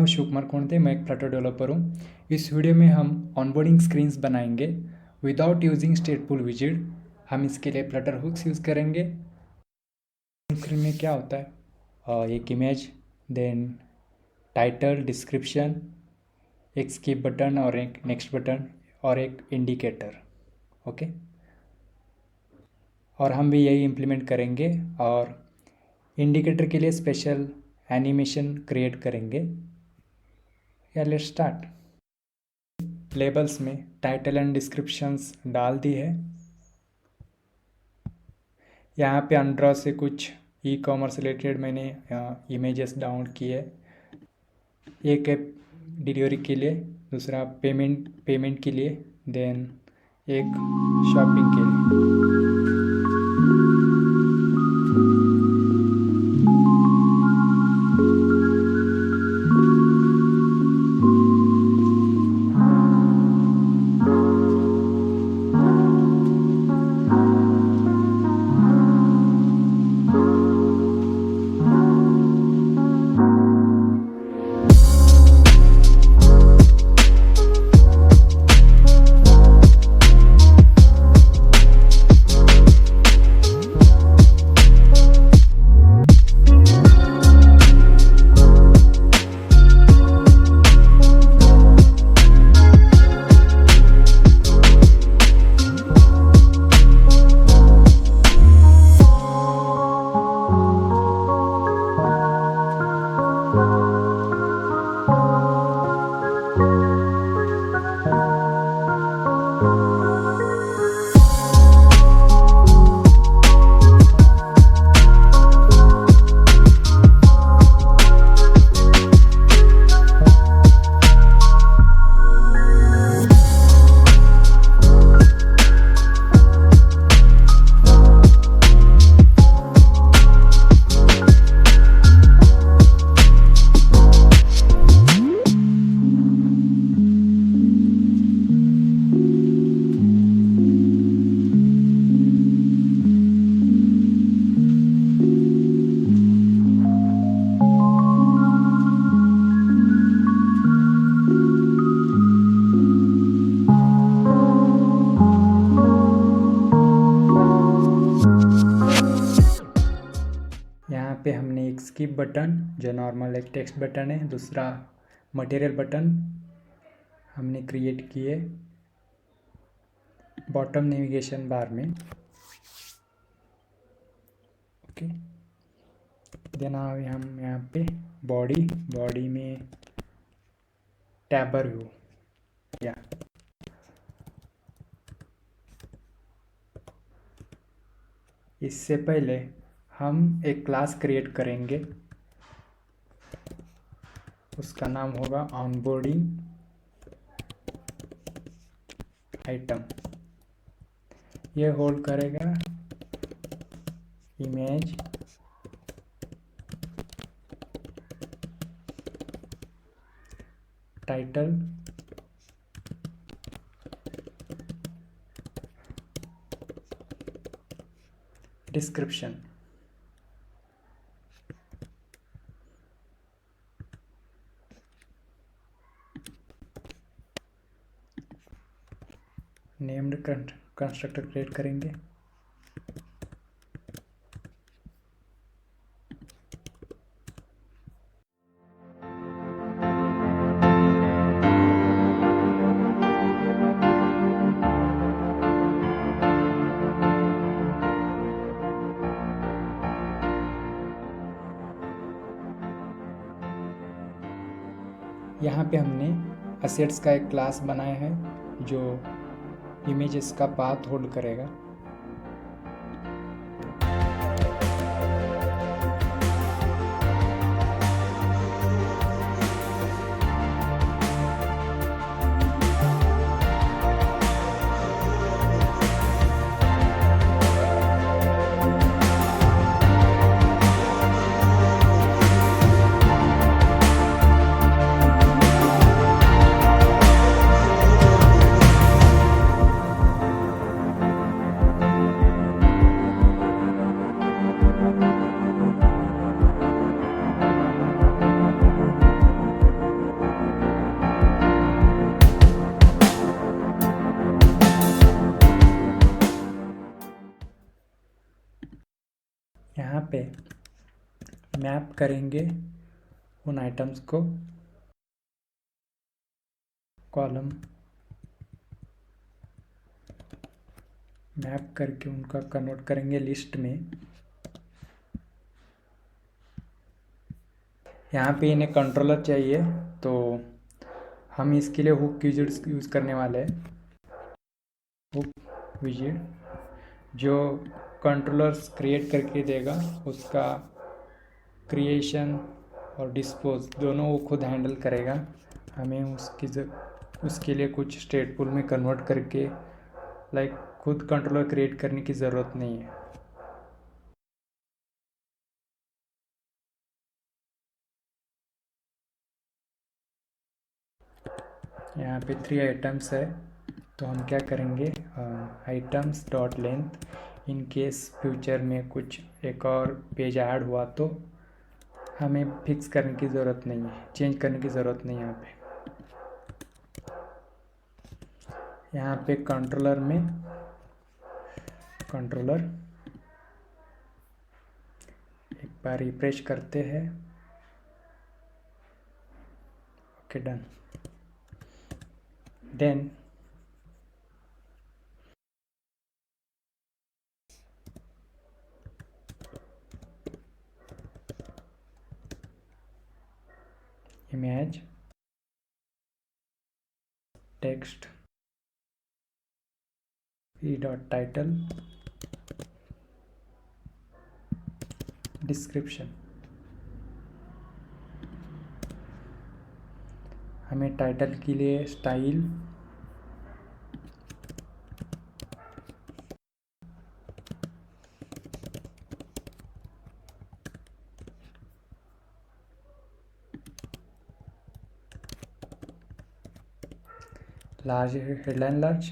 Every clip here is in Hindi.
शुभकुमार कोंडते, मैं एक फ्लटर डेवलपर हूँ। इस वीडियो में हम ऑनबोर्डिंग स्क्रीन्स बनाएंगे विदाउट यूजिंग स्टेटफुल विजिट। हम इसके लिए फ्लटर हुक्स यूज़ करेंगे। स्क्रीन में क्या होता है, एक इमेज, देन टाइटल, डिस्क्रिप्शन, एक स्किप बटन और एक नेक्स्ट बटन और एक इंडिकेटर। ओके, और हम भी यही इम्प्लीमेंट करेंगे और इंडिकेटर के लिए स्पेशल एनिमेशन क्रिएट करेंगे। या लेट्स स्टार्ट। लेबल्स में टाइटल एंड डिस्क्रिप्शंस डाल दी है। यहाँ पे अंड्रॉ से कुछ ई कॉमर्स रिलेटेड मैंने इमेजेस डाउनलोड किए। एक है डिलीवरी के लिए, दूसरा पेमेंट के लिए, देन एक शॉपिंग के लिए। यहाँ पे हमने एक स्किप बटन, जो नॉर्मल एक टेक्स्ट बटन है, दूसरा मटेरियल बटन हमने क्रिएट किए बॉटम नेविगेशन बार में। ओके, देन हम यहाँ पे बॉडी में टैबर व्यू, या इससे पहले हम एक क्लास क्रिएट करेंगे। उसका नाम होगा ऑनबोर्डिंग आइटम। ये होल्ड करेगा image, title, description. Named constructor create करेंगे। यहाँ पे हमने असेट्स का एक क्लास बनाया है जो इमेजेस का पाथ होल्ड करेगा। मैप करेंगे उन आइटम्स को कॉलम मैप करके उनका कन्वर्ट करेंगे लिस्ट में। यहाँ पे इन्हें कंट्रोलर चाहिए तो हम इसके लिए हुक विजेट यूज़ करने वाले हैं। हुक विजेट जो कंट्रोलर्स क्रिएट करके देगा, उसका क्रिएशन और डिस्पोज दोनों वो खुद हैंडल करेगा। हमें उसके लिए कुछ स्टेटफुल में कन्वर्ट करके खुद कंट्रोलर क्रिएट करने की ज़रूरत नहीं है। यहाँ पे 3 आइटम्स है तो हम क्या करेंगे, items dot length, in case future में कुछ एक और पेज ऐड हुआ तो हमें फिक्स करने की ज़रूरत नहीं है, चेंज करने की ज़रूरत नहीं है। यहाँ पे कंट्रोलर में कंट्रोलर एक बार रिफ्रेश करते हैं। Okay done. Then image text e dot title description. हमें टाइटल के लिए स्टाइल लार्ज, हेडलाइन लार्ज,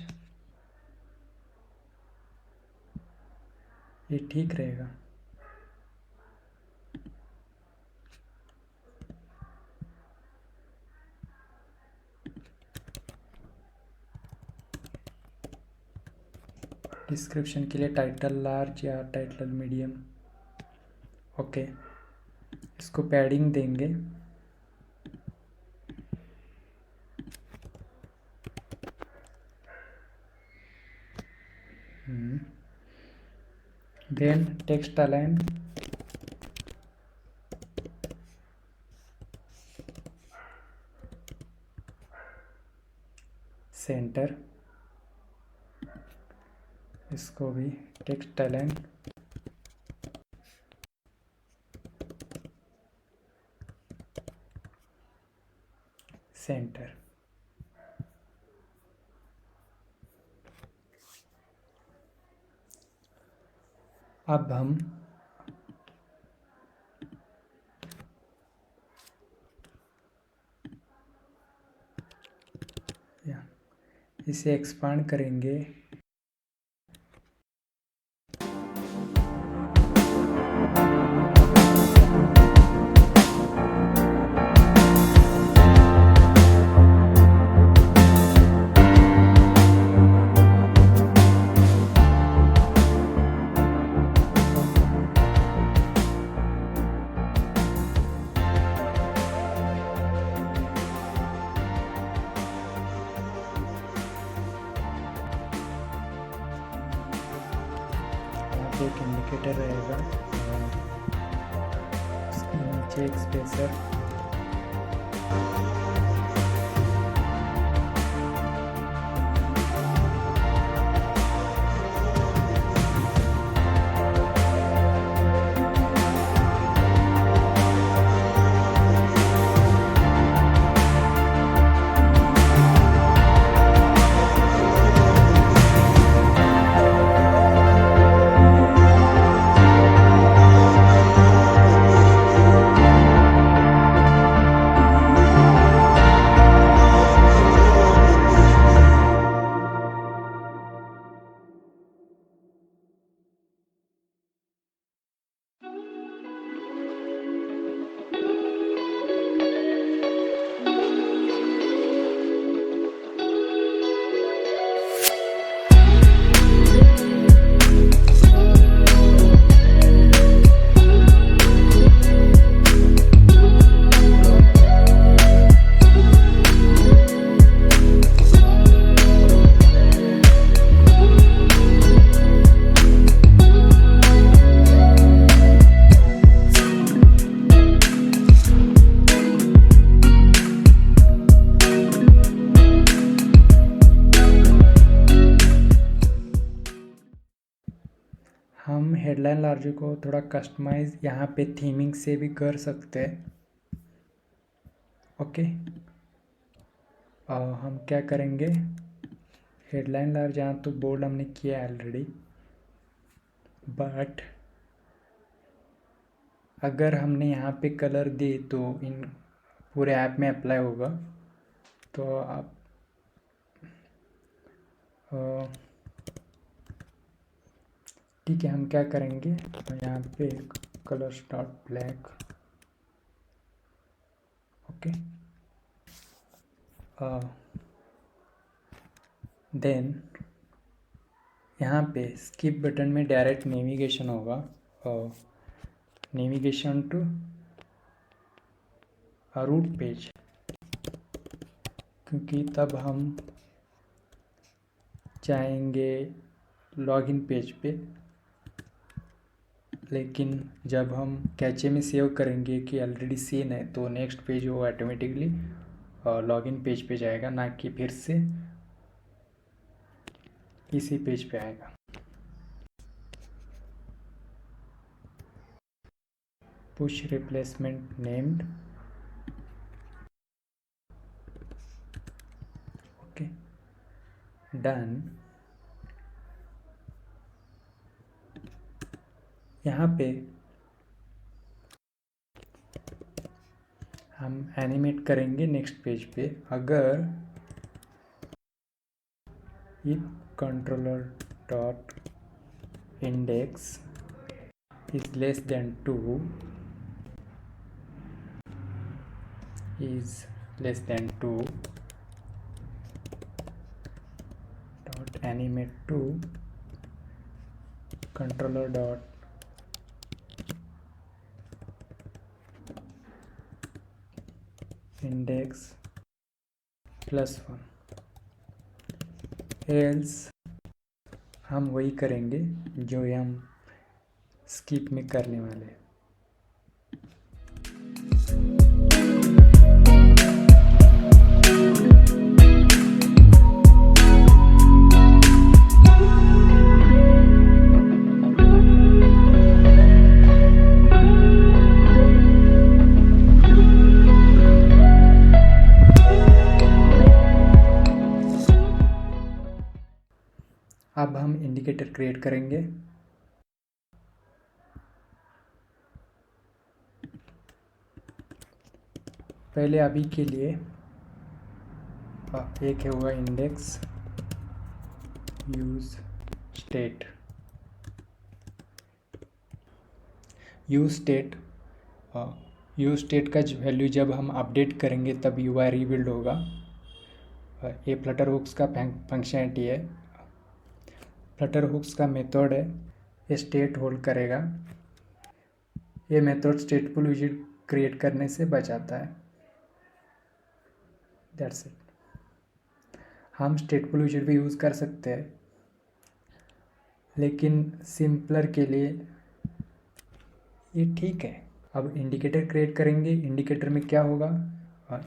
ये ठीक रहेगा। डिस्क्रिप्शन के लिए टाइटल लार्ज या टाइटल मीडियम। ओके, इसको पैडिंग देंगे। देन टेक्स्ट अलाइन, सेंटर, इसको भी टेक्स्ट अलाइन सेंटर। अब हम इसे एक्सपांड करेंगे। एक इंडिकेटर रहेगा, उसके नीचे एक स्पेसर। हेडलाइन लार्जर को थोड़ा कस्टमाइज यहाँ पे थीमिंग से भी कर सकते हैं। ओके, हम क्या करेंगे, हेडलाइन लार्ज यहाँ तो बोल्ड हमने किया है ऑलरेडी, बट अगर हमने यहाँ पे कलर दे तो इन पूरे ऐप में अप्लाई होगा। तो आप ठीक है, हम क्या करेंगे, यहाँ पे colour start black. Okay, then यहाँ पे स्किप बटन में डायरेक्ट नेविगेशन होगा, नेविगेशन टू रूट पेज, क्योंकि तब हम जाएंगे लॉगिन पेज पे, लेकिन जब हम कैचे में सेव करेंगे कि ऑलरेडी सीन है तो नेक्स्ट पेज वो ऑटोमेटिकली लॉगिन पेज पे जाएगा, ना कि फिर से इसी पेज पे आएगा। Push replacement named, okay, done. यहाँ पे हम एनिमेट करेंगे नेक्स्ट पेज पे। अगर if controller dot index is less than 2 dot animate to controller dot index +1, else हम वही करेंगे जो हम स्किप में करने वाले हैं। अब हम इंडिकेटर क्रिएट करेंगे। पहले अभी के लिए एक है होगा index use state. Use state का वैल्यू जब हम अपडेट करेंगे तब UI रीबिल्ड होगा। ये फ्लटर हुक्स का फंक्शनैलिटी है, फ्लटर हुक्स का मेथड है, ये स्टेट होल्ड करेगा। ये मेथड स्टेटफुल विजिट क्रिएट करने से बचाता है। That's it. हम स्टेटफुल विजिट भी यूज़ कर सकते हैं, लेकिन सिंपलर के लिए ये ठीक है। अब इंडिकेटर क्रिएट करेंगे। इंडिकेटर में क्या होगा,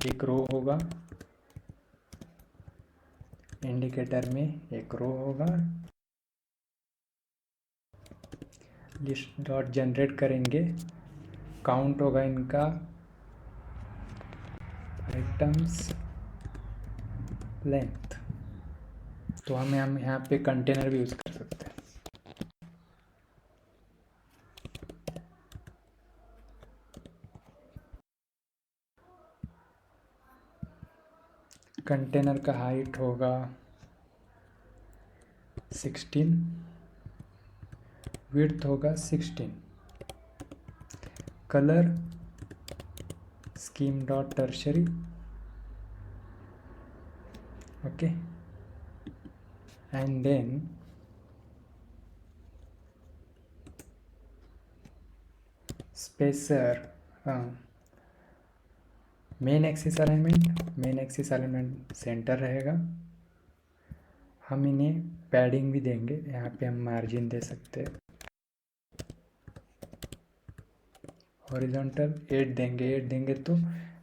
एक रो होगा, इंडिकेटर में एक रो होगा, लिस्ट डॉट जनरेट करेंगे, काउंट होगा इनका, आइटम्स लेंथ। तो हम यहाँ पे कंटेनर भी यूज़ कर सकते हैं। कंटेनर का हाइट होगा 16, विड्थ होगा 16, colour scheme dot tertiary, okay, and then spacer main axis alignment centre रहेगा। हम इन्हें पैडिंग भी देंगे, यहाँ पे हम मार्जिन दे सकते हैं, हॉरिजॉन्टल 8 देंगे तो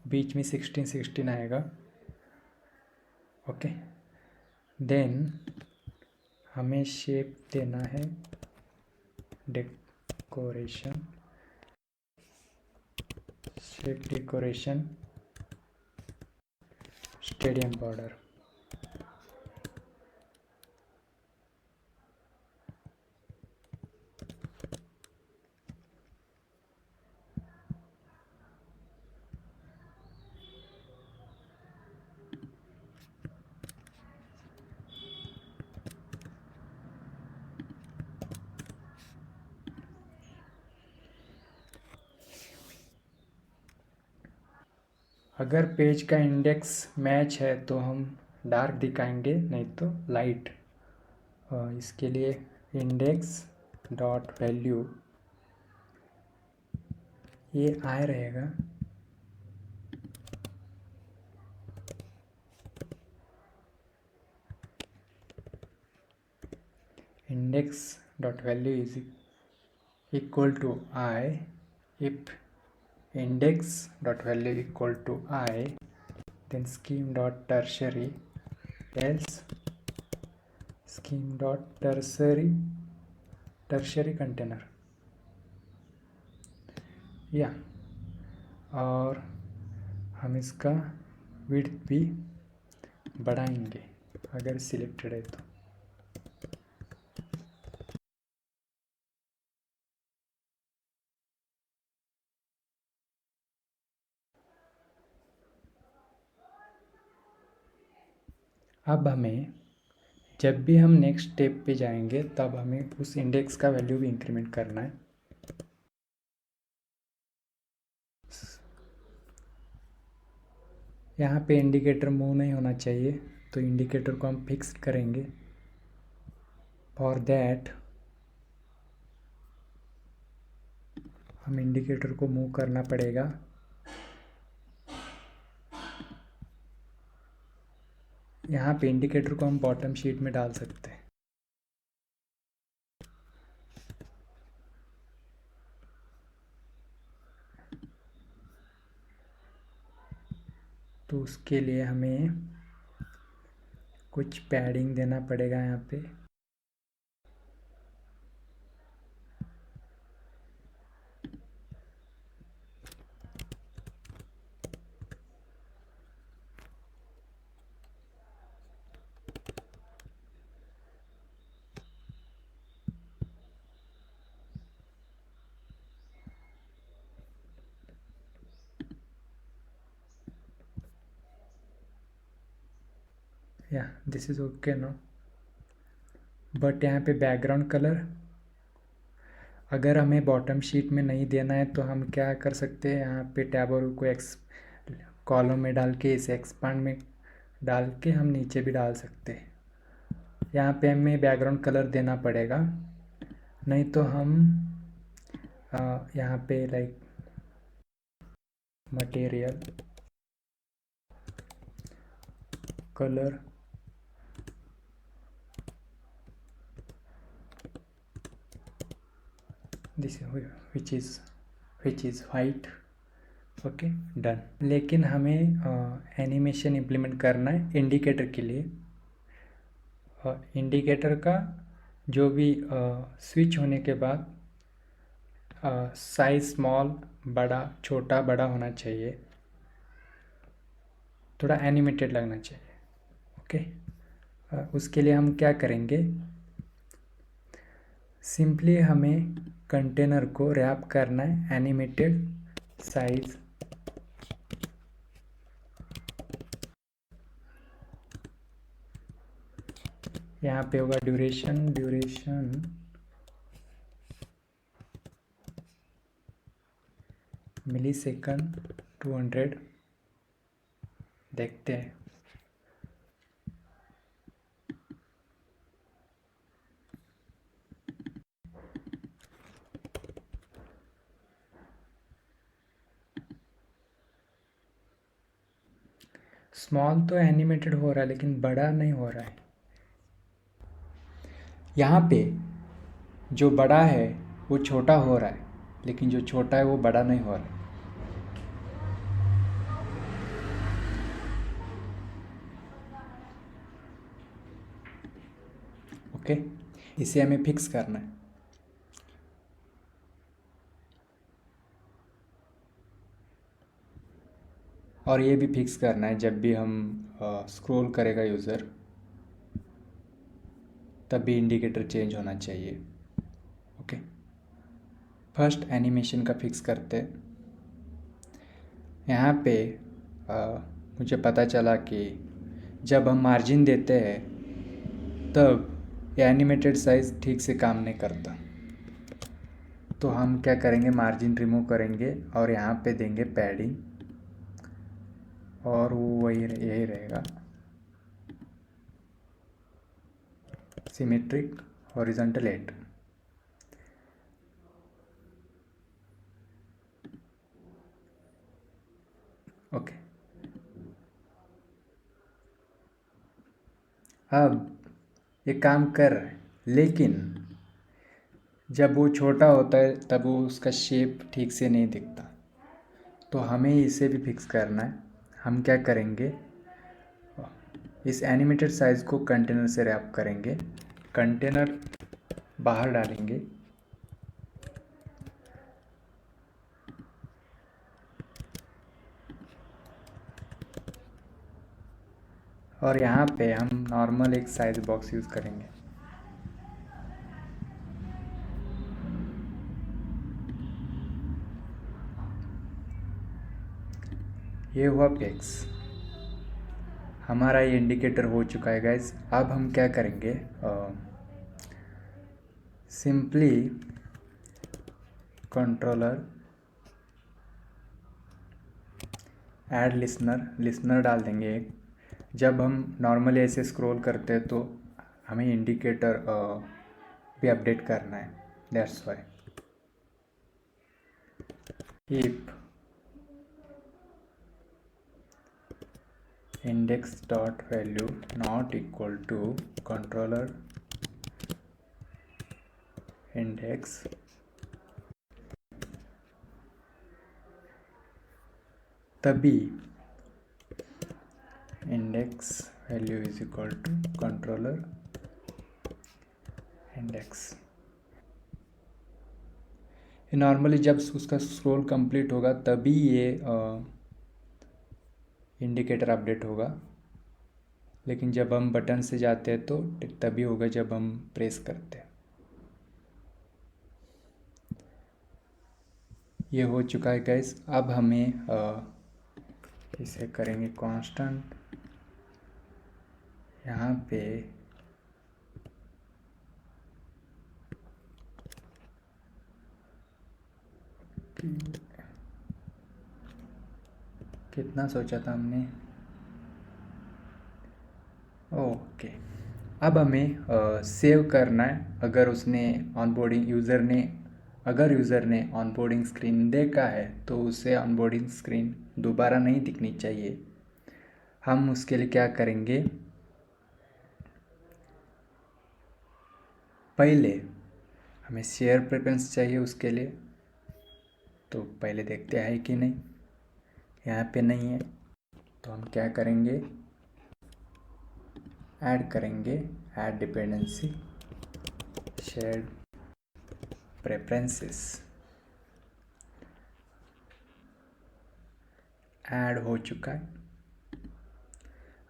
बीच में 16 आएगा। ओके, देन हमें शेप देना है डेकोरेशन स्टेडियम बॉर्डर। अगर पेज का इंडेक्स मैच है तो हम डार्क दिखाएंगे, नहीं तो लाइट। इसके लिए इंडेक्स डॉट वैल्यू ये आय रहेगा। Index dot value is equal to i if index dot value equal to I, then scheme dot tertiary, else scheme dot tertiary container। या और हम इसका विड्थ भी बढ़ाएंगे अगर सिलेक्टेड है तो। अब हमें जब भी हम नेक्स्ट स्टेप पे जाएंगे तब हमें उस इंडेक्स का वैल्यू भी इंक्रीमेंट करना है। यहाँ पे इंडिकेटर मूव नहीं होना चाहिए, तो इंडिकेटर को हम फिक्स करेंगे। फॉर दैट हम इंडिकेटर को मूव करना पड़ेगा। यहाँ पे इंडिकेटर को हम बॉटम शीट में डाल सकते हैं। तो उसके लिए हमें कुछ पैडिंग देना पड़ेगा यहाँ पे। या this is okay no. But यहाँ पे बैकग्राउंड कलर अगर हमें बॉटम शीट में नहीं देना है तो हम क्या कर सकते हैं, यहाँ पे टैब को कॉलम में डाल के इसे एक्सपांड में डाल के हम नीचे भी डाल सकते हैं। यहाँ पे हमें बैकग्राउंड कलर देना पड़ेगा, नहीं तो हम यहाँ पे like material colour this which is white। Okay done. लेकिन हमें एनिमेशन इम्प्लीमेंट करना है इंडिकेटर के लिए। इंडिकेटर का जो भी स्विच होने के बाद साइज स्मॉल बड़ा छोटा बड़ा होना चाहिए, थोड़ा एनिमेटेड लगना चाहिए। ओके उसके लिए हम क्या करेंगे, सिंपली हमें कंटेनर को रैप करना है एनिमेटेड साइज। यहाँ पे होगा ड्यूरेशन मिली सेकंड 200। देखते हैं। स्मॉल तो एनिमेटेड हो रहा है लेकिन बड़ा नहीं हो रहा है। यहाँ पे जो बड़ा है वो छोटा हो रहा है, लेकिन जो छोटा है वो बड़ा नहीं हो रहा है। ओके इसे हमें फिक्स करना है। और ये भी फिक्स करना है जब भी हम स्क्रॉल करेगा यूज़र तब भी इंडिकेटर चेंज होना चाहिए। ओके, फर्स्ट एनिमेशन का फिक्स करते हैं। यहाँ पे मुझे पता चला कि जब हम मार्जिन देते हैं तब ये एनिमेटेड साइज़ ठीक से काम नहीं करता। तो हम क्या करेंगे, मार्जिन रिमूव करेंगे और यहाँ पे देंगे पैडिंग और वो यही रहेगा, सिमेट्रिक हॉरिजॉन्टल 8। ओके, अब ये काम कर रहा है, लेकिन जब वो छोटा होता है तब वो उसका शेप ठीक से नहीं दिखता। तो हमें इसे भी फिक्स करना है। हम क्या करेंगे, इस एनिमेटेड साइज़ को कंटेनर से रैप करेंगे, कंटेनर बाहर डालेंगे और यहाँ पे हम नॉर्मल एक साइज बॉक्स यूज़ करेंगे। ये हुआ फिक्स, हमारा ये इंडिकेटर हो चुका है गाइस। अब हम क्या करेंगे, सिंपली कंट्रोलर ऐड लिसनर डाल देंगे एक। जब हम नॉर्मली ऐसे स्क्रॉल करते हैं तो हमें इंडिकेटर भी अपडेट करना है, that's why. If index dot value not equal to controller index तभी index value is equal to controller index। Normally जब उसका स्क्रॉल कंप्लीट होगा तभी ये इंडिकेटर अपडेट होगा, लेकिन जब हम बटन से जाते हैं तो तभी होगा जब हम प्रेस करते हैं। ये हो चुका है गाइस। अब हमें इसे करेंगे कांस्टेंट, यहाँ पे कितना सोचा था हमने, ओके। अब हमें सेव करना है। अगर यूज़र ने ऑनबोर्डिंग स्क्रीन देखा है तो उसे ऑनबोर्डिंग स्क्रीन दोबारा नहीं दिखनी चाहिए। हम उसके लिए क्या करेंगे, पहले हमें शेयर प्रेफरेंस चाहिए उसके लिए, तो पहले देखते हैं कि नहीं, यहाँ पे नहीं है। तो हम क्या करेंगे, ऐड करेंगे, add dependency shared preferences, add हो चुका है।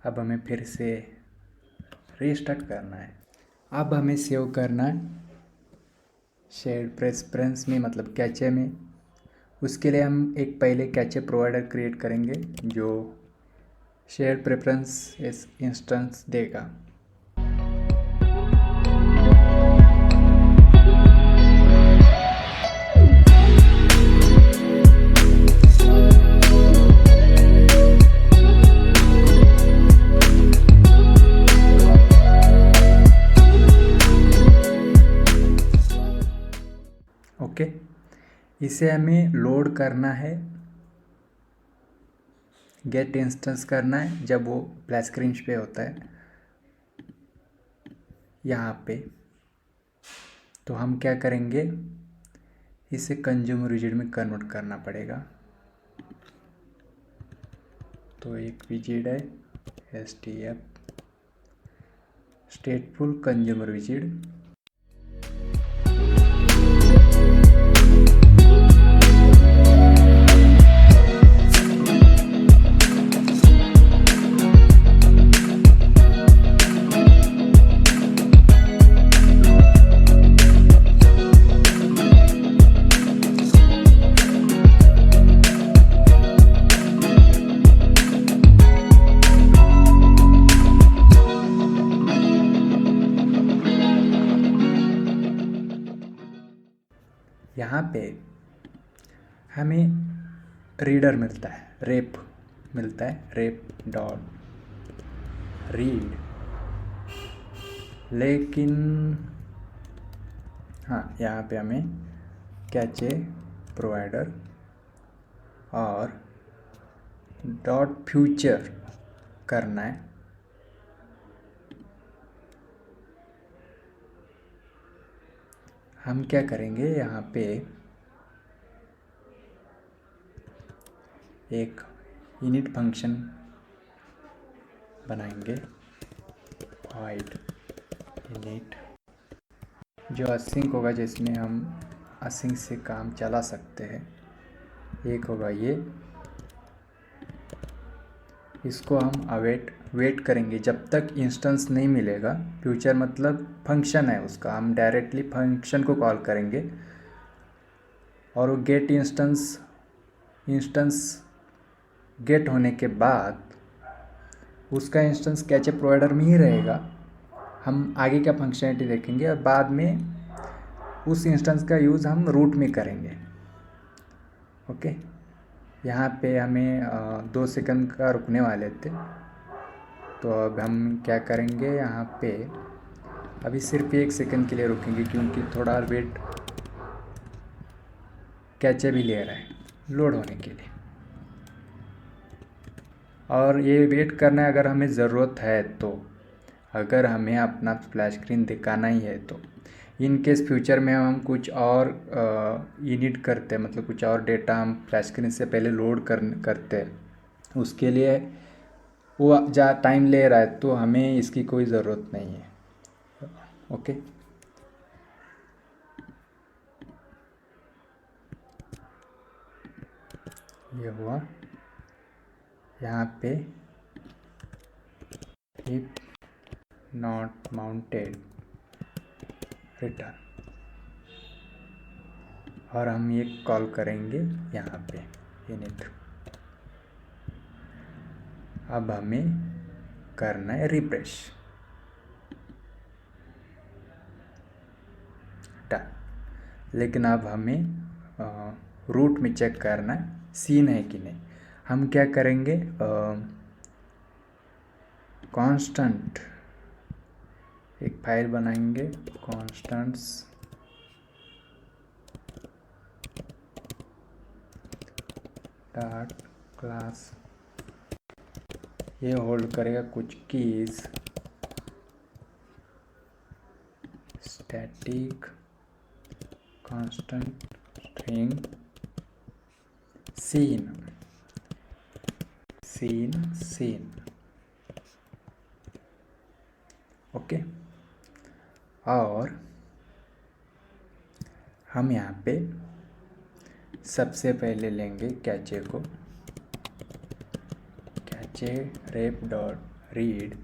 अब हमें फिर से रीस्टार्ट करना है। अब हमें सेव करना है शेयर्ड प्रेफरेंस में, मतलब कैचे में। उसके लिए हम एक पहले कैचे प्रोवाइडर क्रिएट करेंगे जो शेयर प्रेफरेंस इंस्टेंस देगा। ओके, इसे हमें लोड करना है, गेट इंस्टेंस करना है जब वो प्लस स्क्रीन पे होता है यहाँ पे। तो हम क्या करेंगे, इसे कंज्यूमर विजिट में कन्वर्ट करना पड़ेगा। तो एक विजिट है STF स्टेटफुल कंज्यूमर विजिट। यहाँ पे हमें रीडर मिलता है, रेप मिलता है, रेप डॉट रीड। लेकिन हाँ, यहाँ पे हमें कैचे प्रोवाइडर और डॉट फ्यूचर करना है। हम क्या करेंगे, यहाँ पे एक इनिट फंक्शन बनाएंगे, वाइड इनिट, जो असिंक होगा, जिसमें हम असिंक से काम चला सकते हैं। एक होगा ये, इसको हम वेट करेंगे जब तक इंस्टेंस नहीं मिलेगा। फ्यूचर मतलब फंक्शन है उसका, हम डायरेक्टली फंक्शन को कॉल करेंगे और वो गेट इंस्टेंस गेट होने के बाद उसका इंस्टेंस कैचे प्रोवाइडर में ही रहेगा। हम आगे का फंक्शनलिटी देखेंगे और बाद में उस इंस्टेंस का यूज़ हम रूट में करेंगे। ओके, यहाँ पे हमें 2 सेकंड का रुकने वाले थे, तो अब हम क्या करेंगे, यहाँ पे अभी सिर्फ 1 सेकंड के लिए रुकेंगे, क्योंकि थोड़ा वेट कैचे भी ले रहा है लोड होने के लिए। और ये वेट करना है अगर हमें ज़रूरत है तो, अगर हमें अपना फ्लैश स्क्रीन दिखाना ही है तो। इन केस फ्यूचर में हम कुछ और इनिट करते हैं, मतलब कुछ और डेटा हम फ्लैश स्क्रीन से पहले लोड करते हैं, उसके लिए वो टाइम ले रहा है, तो हमें इसकी कोई ज़रूरत नहीं है। ओके, ये हुआ। यहाँ पे इफ नॉट माउंटेड रिटर्न, और हम ये कॉल करेंगे यहाँ पे इनिट। अब हमें करना है रिफ्रेश, डन। लेकिन अब हमें रूट में चेक करना है सीन है कि नहीं। हम क्या करेंगे, कांस्टेंट एक फाइल बनाएंगे, कांस्टेंट्स डॉट क्लास, ये होल्ड करेगा कुछ keys, static constant string seen. Okay, और हम यहाँ पे सबसे पहले लेंगे कैचे को, cache rep dot read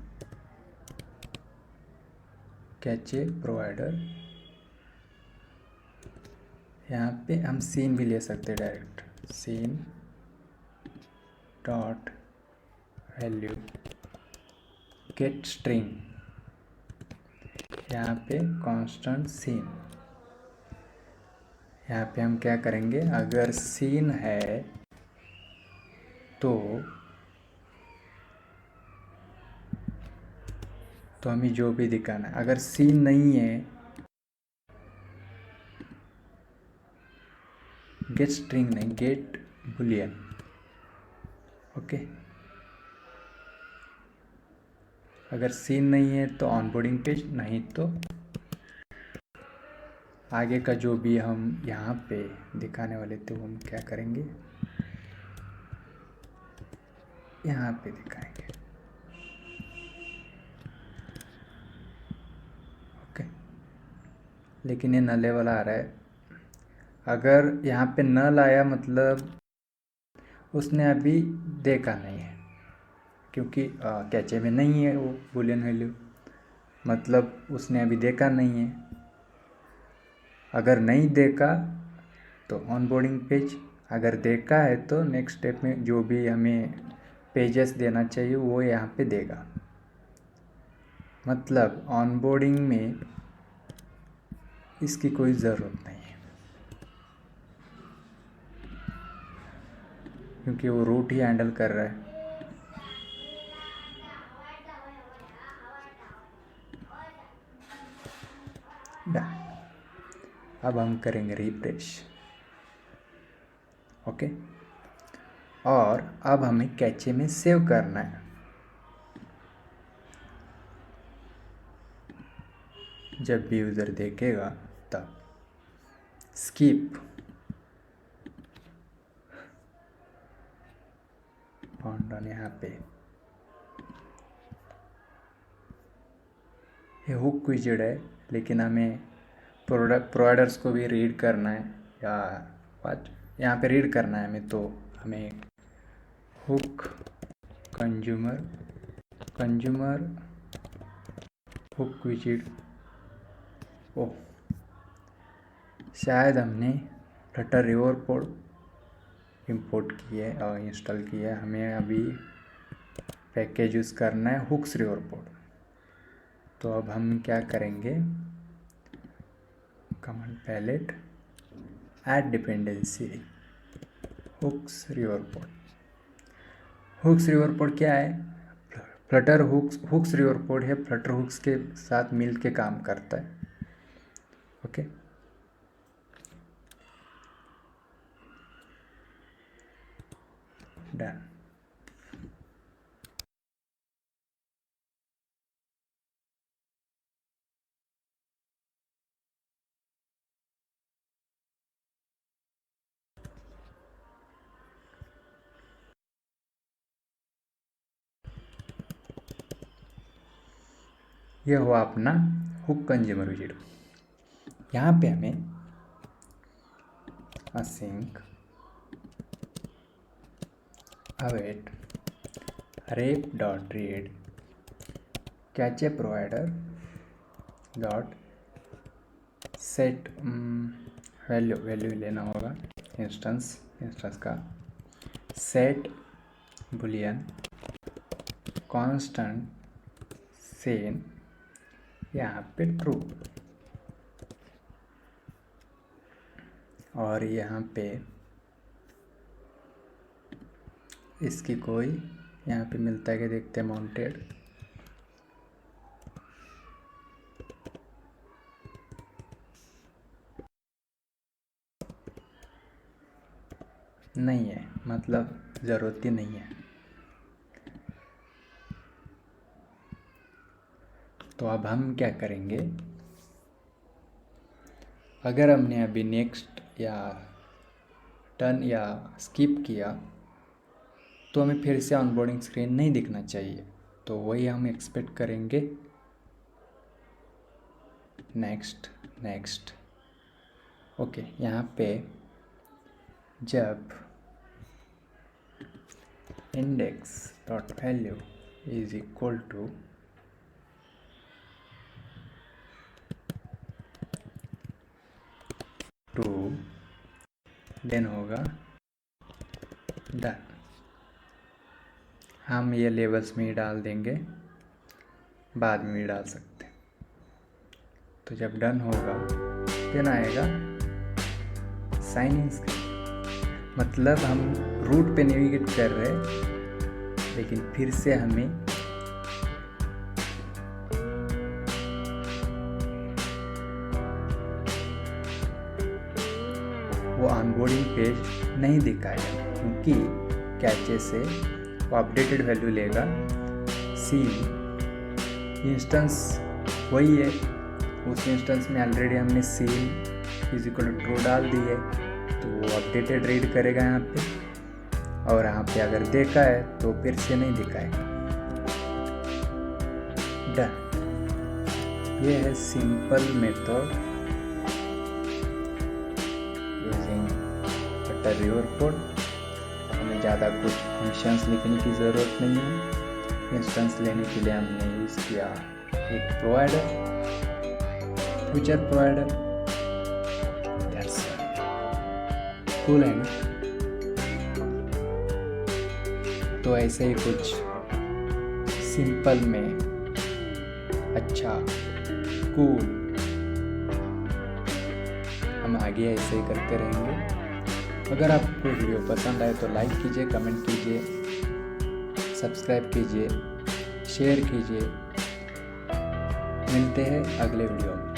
cache provider. यहाँ पे हम सीन भी ले सकते हैं direct, seen dot value get string, यहाँ पे कांस्टेंट सीन। यहाँ पे हम क्या करेंगे, अगर सीन है तो हमें जो भी दिखाना है, अगर सीन नहीं है गेट स्ट्रिंग नहीं, गेट बुलियन। ओके, अगर सीन नहीं है तो ऑनबोर्डिंग पेज, नहीं तो आगे का जो भी हम यहाँ पे दिखाने वाले थे वो हम क्या करेंगे, यहाँ पे दिखाएंगे। ओके, लेकिन ये नल वाला आ रहा है। अगर यहाँ पे नल आया मतलब उसने अभी देखा नहीं है, क्योंकि कैचे में नहीं है वो बुलियन वैल्यू, मतलब उसने अभी देखा नहीं है। अगर नहीं देखा तो ऑनबोर्डिंग पेज, अगर देखा है तो नेक्स्ट स्टेप में जो भी हमें पेजेस देना चाहिए वो यहाँ पे देगा। मतलब ऑनबोर्डिंग में इसकी कोई ज़रूरत नहीं है। क्योंकि वो रूट ही हैंडल कर रहा है। अब हम करेंगे रिफ्रेश। ओके, और अब हमें कैचे में सेव करना है। जब भी यूज़र देखेगा तब स्किप फाउंड ऑन, यहाँ पे ये हुक विजेट है, लेकिन हमें प्रोवाइडर्स को भी रीड करना है या बात यहाँ पे रीड करना है हमें, तो हमें हुक कंज्यूमर हुक विजेट। ओह, शायद हमने फ्लटर रिवर पोर्ट इंपोर्ट किया है और इंस्टॉल किया है। हमें अभी पैकेज यूज़ करना है हुक्स रिवर पोर्ट। तो अब हम क्या करेंगे, command palette add dependency hooks riverpod. Hooks riverpod क्या है? फ्लटर हुक्स रिवर पोर्ट है, फ्लटर हुक्स के साथ मिल के काम करता है। Okay, done. यह हुआ अपना हुक कंज्यूमर विजेट। यहाँ पे हमें async await rep dot read cache provider dot set value लेना होगा इंस्टेंस का set boolean constant सेन, यहाँ पे ट्रू, और यहाँ पे इसकी कोई यहाँ पे मिलता है कि देखते हैं माउंटेड, नहीं है, मतलब ज़रूरत ही नहीं है। तो अब हम क्या करेंगे, अगर हमने अभी नेक्स्ट या टर्न या स्किप किया तो हमें फिर से ऑनबोर्डिंग स्क्रीन नहीं दिखना चाहिए। तो वही हम एक्सपेक्ट करेंगे। नेक्स्ट ओके, यहाँ पे जब index dot value is equal to then होगा डन। हम ये लेवल्स में ही डाल देंगे, बाद में भी डाल सकते हैं। तो जब डन होगा देन आएगा साइन इन स्क्रीन, मतलब हम रूट पे नेविगेट कर रहे हैं, लेकिन फिर से हमें वो ऑनबोर्डिंग पेज नहीं दिखाएगा, क्योंकि कैचे से वो अपडेटेड वैल्यू लेगा। सी इंस्टेंस वही है, उस इंस्टेंस में ऑलरेडी हमने सी इज इक्वल टू ट्रू डाल दी है, तो वो अपडेटेड रीड करेगा यहाँ पे, और यहाँ पे अगर देखा है तो फिर से नहीं दिखाएगा। डन। ये है simple method using Flutter river port. हमें ज़्यादा कुछ फंक्शंस लिखने की ज़रूरत नहीं है। इंस्टेंस लेने के लिए हमने यूज़ किया एक provider, feature provider, that's cool है। तो ऐसे ही कुछ सिंपल में अच्छा कूल हम आगे ऐसे ही करते रहेंगे। अगर आपको वीडियो पसंद आए तो लाइक कीजिए, कमेंट कीजिए, सब्सक्राइब कीजिए, शेयर कीजिए। मिलते हैं अगले वीडियो में।